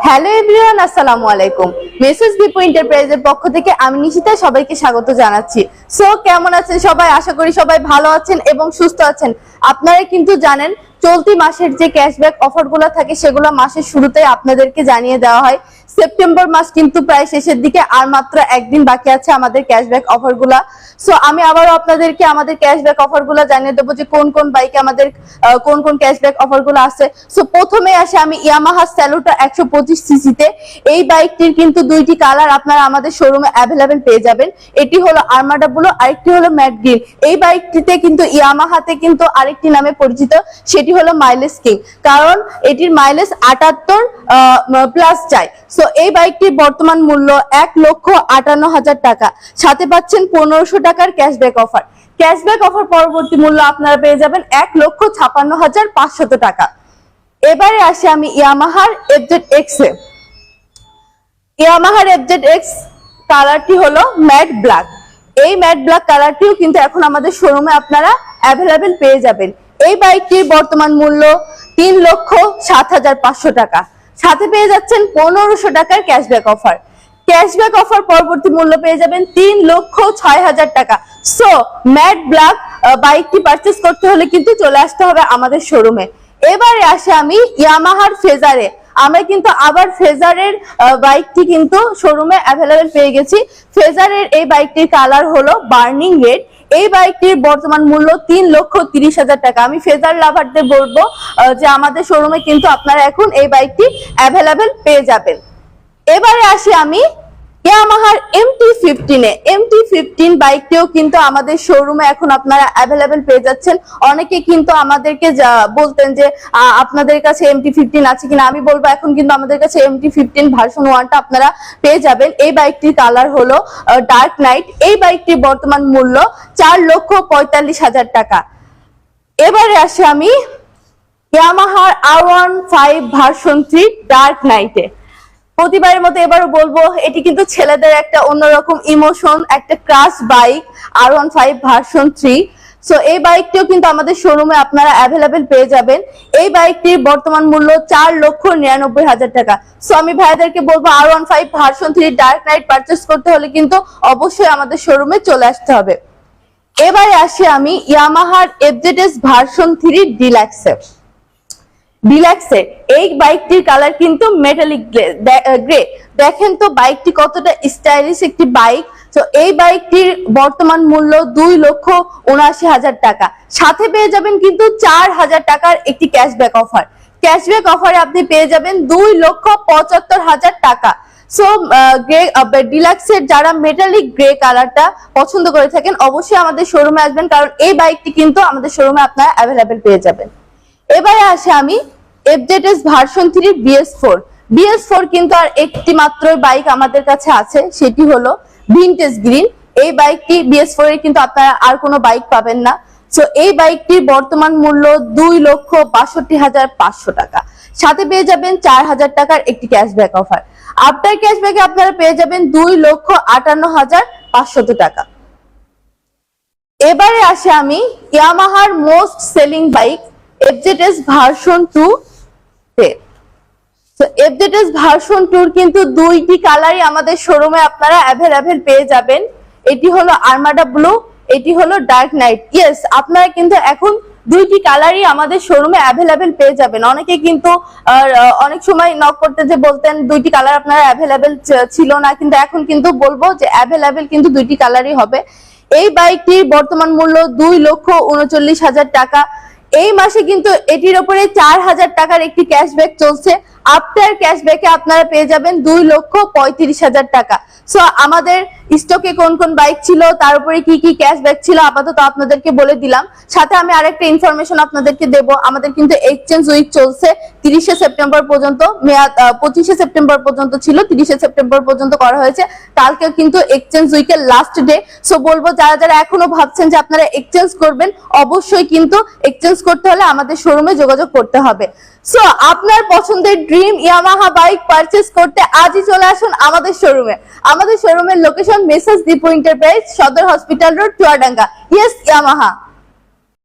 Hello everyone, আসসালামু আলাইকুম। Message Dipu এন্টারপ্রাইজের পক্ষ থেকে আমি নিশিতা সবাইকে স্বাগত জানাচ্ছি। সো কেমন আছেন সবাই? আশা করি সবাই ভালো আছেন এবং সুস্থ আছেন। আপনারা কিন্তু জানেন চলতি মাসের যে ক্যাশব্যাক অফারগুলো থাকে সেগুলো মাসের শুরুতে আপনাদেরকে জানিয়ে দেওয়া হয়। সেপ্টেম্বর মাস কিন্তু প্রায় শেষের দিকে, আর মাত্র একদিন বাকি আছে আমাদের ক্যাশব্যাক অফারগুলা। সো আমি আবারও আপনাদেরকে আমাদের ক্যাশব্যাক অফারগুলো জানিয়ে দেবো যে কোন কোন বাইকে আমাদের কোন কোন ক্যাশব্যাক অফারগুলো আছে। সো প্রথমে আসে আমি ইয়ামাহা স্যালুটা 125 সিসিতে। এই বাইকটির কিন্তু দুইটি কালার আপনারা আমাদের শোরুমে অ্যাভেলেবেল পেয়ে যাবেন। এটি হলো আর্মাডা ব্লু, আরেকটি হলো ম্যাট গ্রিন। এই বাইকটিতে কিন্তু ইয়ামাহাতে কিন্তু আরেকটি নামে পরিচিত, সেটি হলো মাইলেজ কিং, কারণ এটির মাইলেজ 78 প্লাস চাই। সো এই বাইকটির বর্তমান মূল্য 1,58,000 টাকা, সাথে পাচ্ছেন 1500 টাকার ক্যাশব্যাক অফার। ক্যাশব্যাক অফার পরবর্তী মূল্য আপনারা পেয়ে যাবেন 1,56,500 টাকা। এবারে আসে আমি ইয়ামাহার FZX এ। ইয়ামাহার FZX কালারটি হলো ম্যাট ব্ল্যাক। এই ম্যাট ব্ল্যাক কালারটিও কিন্তু এখন আমাদের শোরুমে আপনারা অ্যাভেলেবেল পেয়ে যাবেন। এই বাইকটির বর্তমান মূল্য 3,07,500 টাকা, সাথে পেয়ে যাচ্ছেন 1500 টাকার ক্যাশব্যাক অফার। ক্যাশব্যাক অফার পরবর্তী মূল্য পেয়ে যাবেন 3,06,000 টাকা। সো ম্যাট ব্ল্যাক বাইকটি পারচেজ করতে হলে কিন্তু চলে আসতে হবে আমাদের শোরুমে। এবারে আসে আমি ইয়ামাহার ফেজারে। আমরা কিন্তু আবার ফেজারের বাইকটি কিন্তু শোরুমে অ্যাভেলেবেল পেয়ে গেছি। ফেজারের এই বাইকটির কালার হলো বার্নিং রেড। এই বাইকটির বর্তমান মূল্য 3,30,000 টাকা। আমি ফেজার লাভারদের বলবো যে আমাদের শোরুমে কিন্তু আপনারা এখন এই বাইকটি অ্যাভেলেবেল পেয়ে যাবেন। এবারে আসি আমি ইয়ামাহার MT-15 এ। MT-15 বাইকটিও কিন্তু আমাদের শোরুমে এখন আপনারা অ্যাভেলেবেল পেয়ে যাচ্ছেন। অনেকে কিন্তু আমাদেরকে বলতেন যে আপনাদের কাছে MT-15 আছে কিনা। আমি বলবো এখন কিন্তু আমাদের কাছে MT-15 ভার্সন 1টা আপনারা পেয়ে যাবেন। এই বাইকটির কালার হলো ডার্ক নাইট। এই বাইকটির বর্তমান মূল্য 4,45,000 টাকা। এবারে আসি আমি ইয়ামাহার R15 ভার্সন 3 ডার্ক নাইটে। প্রতিবারের মতো এবারও বলবো এটি কিন্তু ছেলেদের একটা অন্যরকম ইমোশন, একটা crush bike R15 version 3। So এই বাইকটিও কিন্তু আমাদের শোরুমে আপনারা অ্যাভেলেবেল পেয়ে যাবেন। এই বাইকটির বর্তমান মূল্য 4,99,000 টাকা। সো আমি ভাইদেরকে বলবো R15 version 3 dark night purchase করতে হলে কিন্তু অবশ্যই আমাদের শোরুমে চলে আসতে হবে। এবারে আসি আমি ইয়ামাহার FZS ভার্সন 3 ডিলাক্সে। ডিলাক্সের এই বাইকটির কালার কিন্তু মেটালিক গ্রে। দেখেন তো বাইকটি কতটা স্টাইলিশ একটি বাইক। তো এই বাইকটির বর্তমান মূল্য 2,79,000 টাকা, সাথে পেয়ে যাবেন কিন্তু 4,000 টাকার একটি ক্যাশব্যাক অফার। ক্যাশব্যাক অফারে আপনি পেয়ে যাবেন 2,75,000 টাকা। সো গ্রে ডিলাক্সের যারা মেটালিক গ্রে কালারটা পছন্দ করে থাকেন অবশ্যই আমাদের শোরুমে আসবেন, কারণ এই বাইকটি কিন্তু আমাদের শোরুমে আপনারা অ্যাভেলেবেল পেয়ে যাবেন। এবারে আসে আমি FZS ভার্সন 3 BS4। BS4 কিন্তু আর একটি মাত্র বাইক আমাদের কাছে আছে, সেটি হলো ভিনটেজ গ্রিন। এই বাইকটি BS4 এর কিন্তু আপনারা আর কোনো বাইক পাবেন না। সো এই বাইকটির বর্তমান মূল্য 2,62,500 টাকা, সাথে পেয়ে যাবেন 4,000 টাকার একটি ক্যাশব্যাক অফার। আফটার ক্যাশব্যাকে আপনারা পেয়ে যাবেন 2,58,500 টাকা। এবারে আসে আমি ইয়ামাহার most selling bike FZS version 2 তে। তো FZS ভার্সন 2 কিন্তু দুইটি কালারই আমাদের শোরুমে আপনারা অ্যাভেলেবেল পেয়ে যাবেন। এটি হলো আর্মাডা ব্লু, এটি হলো ডার্ক নাইট। ইয়েস, আপনারা কিন্তু এখন দুইটি কালারই আমাদের শোরুমে অ্যাভেলেবেল পেয়ে যাবেন। অনেকে কিন্তু অনেক সময় নক করতে যে বলতেন দুইটি কালার আপনারা অ্যাভেলেবেল ছিল না, কিন্তু এখন কিন্তু বলবো যে অ্যাভেলেবেল কিন্তু দুইটি কালারই হবে। এই বাইকটির বর্তমান মূল্য 2,39,000 টাকা। এই মাসে কিন্তু এটির উপরে 4,000 টাকার একটি ক্যাশব্যাক চলছে। আফটার ক্যাশব্যাকে আপনারা পেয়ে যাবেন 2,35,000 টাকা। সো আমাদের স্টকে কোন কোন বাইক ছিল, তার উপরে কি কি ক্যাশব্যাক ছিল আপাতত আপনাদেরকে বলে দিলাম। সাথে আমি আরেকটা ইনফরমেশন আপনাদেরকে দেব, আমাদের কিন্তু এক্সচেঞ্জ উইক চলছে 30শে সেপ্টেম্বর পর্যন্ত। মেয়াদ 25শে সেপ্টেম্বর পর্যন্ত ছিল, 30শে সেপ্টেম্বর পর্যন্ত করা হয়েছে। কালকে কিন্তু এক্সচেঞ্জ উইকের লাস্ট ডে। সো বলবো যারা যারা এখনো ভাবছেন যে আপনারা এক্সচেঞ্জ করবেন, অবশ্যই কিন্তু এক্সচেঞ্জ করতে হলে আমাদের শোরুমে যোগাযোগ করতে হবে। সো আপনার পছন্দের ড্রিম ইয়ামাহা বাইক পারচেজ করতে আজই চলে আসুন আমাদের শোরুমে। আমাদের শোরুমের লোকেশন মেসেজ দীপু এন্টারপ্রাইজ, সদর hospital road, Chuadanga. Yes, Yamaha.